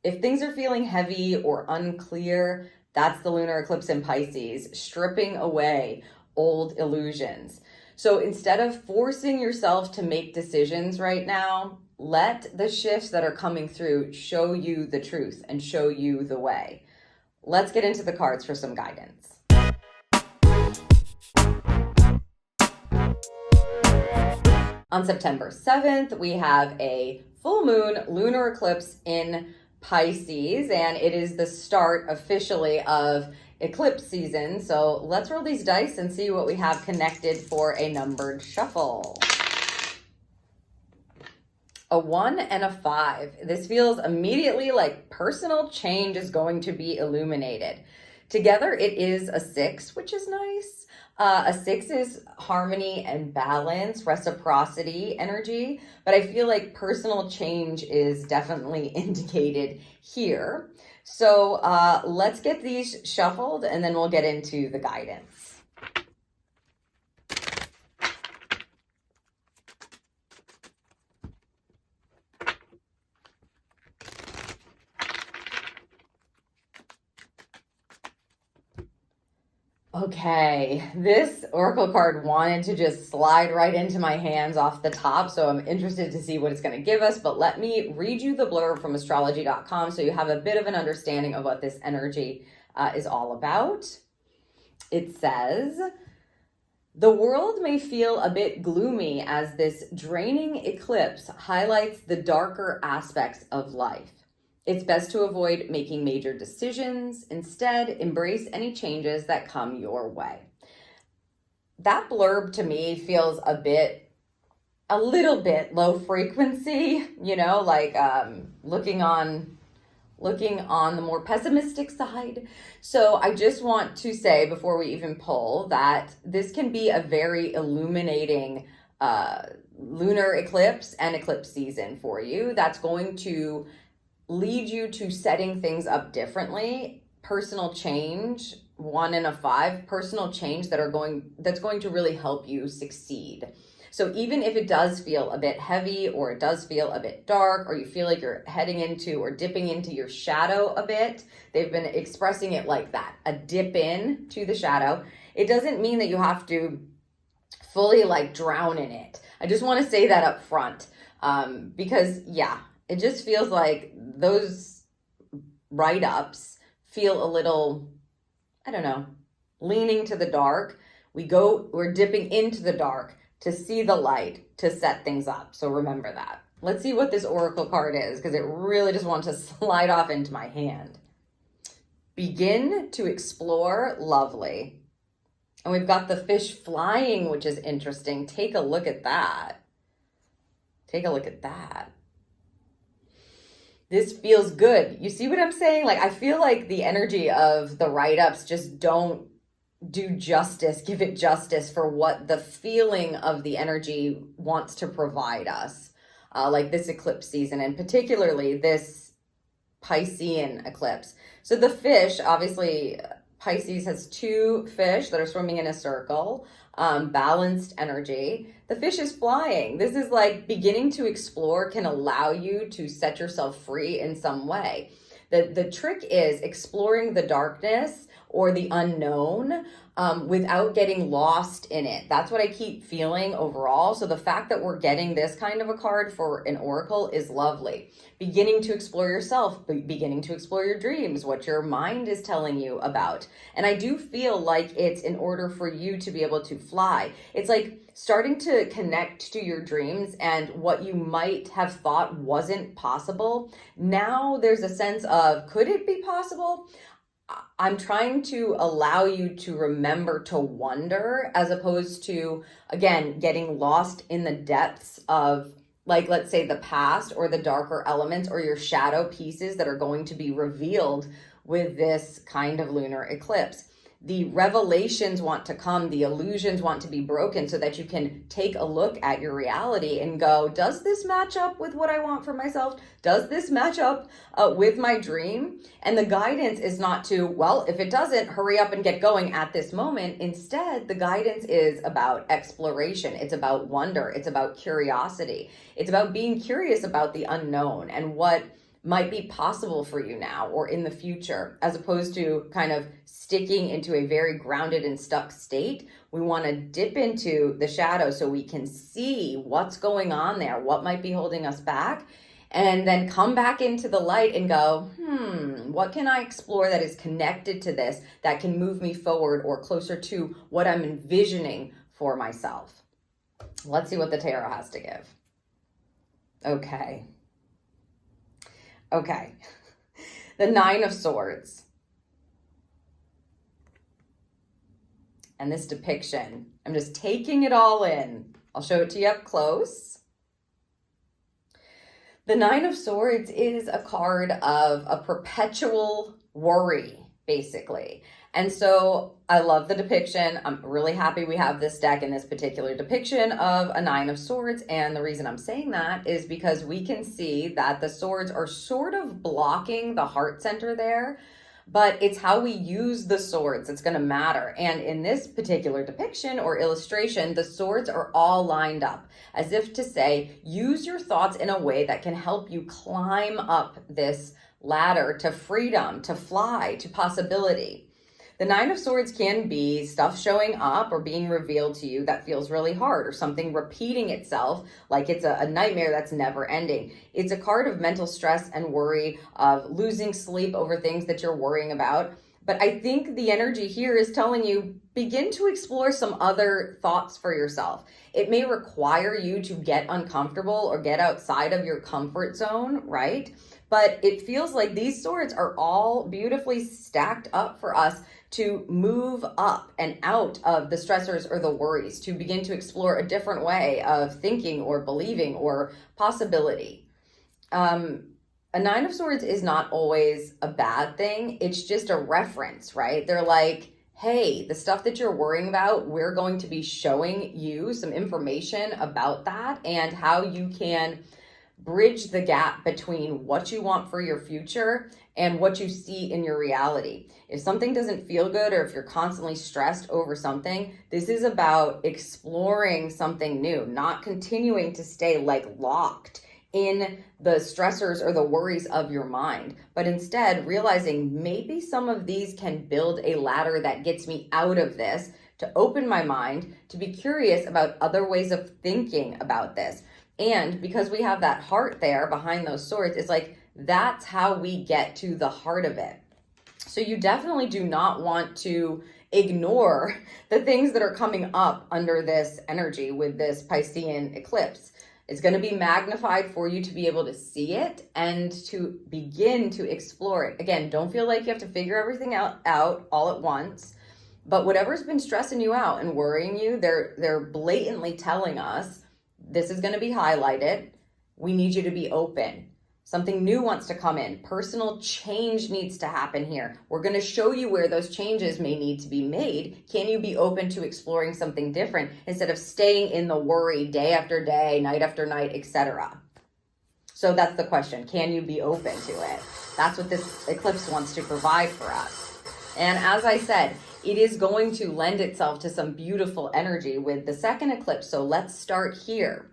If things are feeling heavy or unclear, that's the lunar eclipse in Pisces, stripping away old illusions. So instead of forcing yourself to make decisions right now, let the shifts that are coming through show you the truth and show you the way. Let's get into the cards for some guidance. On September 7th, we have a full moon lunar eclipse in Pisces, and it is the start officially of eclipse season. So let's roll these dice and see what we have connected for a numbered shuffle. A 1 and a 5. This feels immediately like personal change is going to be illuminated. Together, it is a 6, which is nice. A 6 is harmony and balance, reciprocity energy, but I feel like personal change is definitely indicated here. So let's get these shuffled and then we'll get into the guidance. Okay, this oracle card wanted to just slide right into my hands off the top, so I'm interested to see what it's going to give us, but let me read you the blurb from astrology.com so you have a bit of an understanding of what this energy is all about. It says, the world may feel a bit gloomy as this draining eclipse highlights the darker aspects of life. It's best to avoid making major decisions. Instead, embrace any changes that come your way. That blurb to me feels a little bit low frequency, you know, like looking on the more pessimistic side. So I just want to say before we even pull that this can be a very illuminating lunar eclipse and eclipse season for you. That's going to lead you to setting things up differently. Personal change, 1 and a 5, personal change that's going to really help you succeed. So even if it does feel a bit heavy or it does feel a bit dark or you feel like you're heading into or dipping into your shadow a bit, they've been expressing it like that, a dip in to the shadow. It doesn't mean that you have to fully like drown in it. I just want to say that up front because it just feels like those write-ups feel a little, I don't know, leaning to the dark. We're dipping into the dark to see the light, to set things up. So remember that. Let's see what this oracle card is, because it really just wants to slide off into my hand. Begin to explore, lovely. And we've got the fish flying, which is interesting. Take a look at that. Take a look at that. This feels good. You see what I'm saying? Like, I feel like the energy of the write-ups just don't give it justice for what the feeling of the energy wants to provide us. Like this eclipse season, and particularly this Piscean eclipse. So the fish, obviously, Pisces has 2 fish that are swimming in a circle, balanced energy. The fish is flying. This is like beginning to explore can allow you to set yourself free in some way. The trick is exploring the darkness or the unknown without getting lost in it. That's what I keep feeling overall. So the fact that we're getting this kind of a card for an oracle is lovely. Beginning to explore yourself, beginning to explore your dreams, what your mind is telling you about. And I do feel like it's in order for you to be able to fly. It's like starting to connect to your dreams and what you might have thought wasn't possible. Now there's a sense of, could it be possible? I'm trying to allow you to remember to wonder as opposed to, again, getting lost in the depths of, like, let's say the past or the darker elements or your shadow pieces that are going to be revealed with this kind of lunar eclipse. The revelations want to come, the illusions want to be broken so that you can take a look at your reality and go, does this match up with what I want for myself? Does this match up with my dream? And the guidance is not to, well, if it doesn't, hurry up and get going at this moment. Instead, the guidance is about exploration. It's about wonder. It's about curiosity. It's about being curious about the unknown and what might be possible for you now or in the future, as opposed to kind of sticking into a very grounded and stuck state. We want to dip into the shadow so we can see what's going on there, what might be holding us back, and then come back into the light and go, what can I explore that is connected to this, that can move me forward or closer to what I'm envisioning for myself. Let's see what the tarot has to give. Okay. The Nine of Swords. And this depiction, I'm just taking it all in. I'll show it to you up close. The Nine of Swords is a card of a perpetual worry, basically. And so I love the depiction. I'm really happy we have this deck in this particular depiction of a Nine of Swords. And the reason I'm saying that is because we can see that the swords are sort of blocking the heart center there, but it's how we use the swords that's going to matter. And in this particular depiction or illustration, the swords are all lined up as if to say, use your thoughts in a way that can help you climb up this ladder to freedom, to fly, to possibility. The Nine of Swords can be stuff showing up or being revealed to you that feels really hard, or something repeating itself like it's a nightmare that's never ending. It's a card of mental stress and worry, of losing sleep over things that you're worrying about. But I think the energy here is telling you, begin to explore some other thoughts for yourself. It may require you to get uncomfortable or get outside of your comfort zone, right? But it feels like these swords are all beautifully stacked up for us to move up and out of the stressors or the worries, to begin to explore a different way of thinking or believing or possibility. A Nine of Swords is not always a bad thing. It's just a reference, right? They're like, hey, the stuff that you're worrying about, we're going to be showing you some information about that and how you can bridge the gap between what you want for your future and what you see in your reality. If something doesn't feel good, or if you're constantly stressed over something, this is about exploring something new, not continuing to stay like locked in the stressors or the worries of your mind, but instead realizing maybe some of these can build a ladder that gets me out of this, to open my mind, to be curious about other ways of thinking about this. And because we have that heart there behind those swords, it's like, that's how we get to the heart of it. So you definitely do not want to ignore the things that are coming up under this energy with this Piscean eclipse. It's going to be magnified for you to be able to see it and to begin to explore it. Again, don't feel like you have to figure everything out all at once. But whatever's been stressing you out and worrying you, they're blatantly telling us, this is going to be highlighted. We need you to be open. Something new wants to come in. Personal change needs to happen here. We're going to show you where those changes may need to be made. Can you be open to exploring something different instead of staying in the worry day after day, night after night, etc.? So that's the question. Can you be open to it? That's what this eclipse wants to provide for us. And as I said, it is going to lend itself to some beautiful energy with the second eclipse. So let's start here.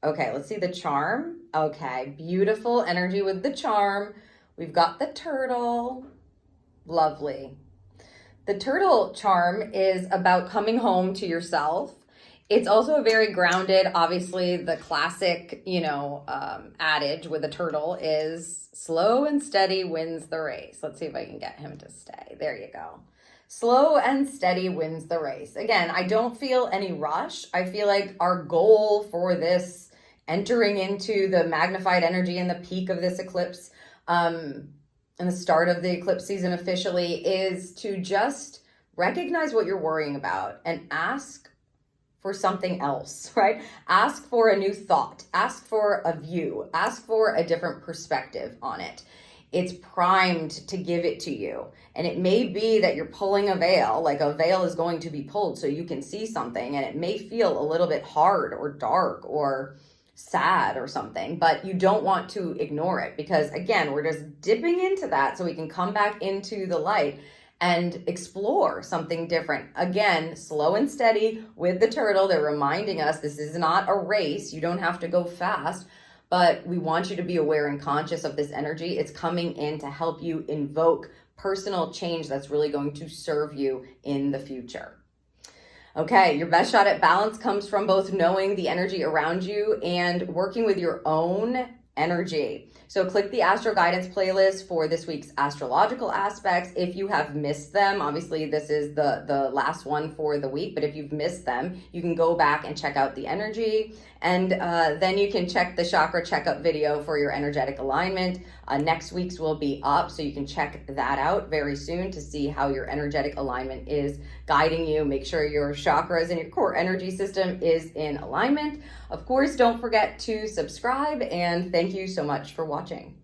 Okay, let's see the charm. Okay, beautiful energy with the charm. We've got the turtle. Lovely. The turtle charm is about coming home to yourself. It's also a very grounded, obviously the classic, adage with a turtle is slow and steady wins the race. Let's see if I can get him to stay. There you go. Slow and steady wins the race. Again, I don't feel any rush. I feel like our goal for this entering into the magnified energy and the peak of this eclipse and the start of the eclipse season officially is to just recognize what you're worrying about and ask for something else, right? Ask for a new thought, ask for a view, ask for a different perspective on it. It's primed to give it to you. And it may be that you're pulling a veil, like a veil is going to be pulled so you can see something, and it may feel a little bit hard or dark or sad or something, but you don't want to ignore it because, again, we're just dipping into that so we can come back into the light and explore something different. Again, slow and steady with the turtle. They're reminding us this is not a race. You don't have to go fast, but we want you to be aware and conscious of this energy. It's coming in to help you invoke personal change that's really going to serve you in the future. Okay, your best shot at balance comes from both knowing the energy around you and working with your own energy. So click the Astro Guidance playlist for this week's astrological aspects. If you have missed them, obviously this is the last one for the week, but if you've missed them, you can go back and check out the energy. And then you can check the chakra checkup video for your energetic alignment. Next week's will be up, so you can check that out very soon to see how your energetic alignment is guiding you. Make sure your chakras and your core energy system is in alignment. Of course, don't forget to subscribe, and thank you so much for watching.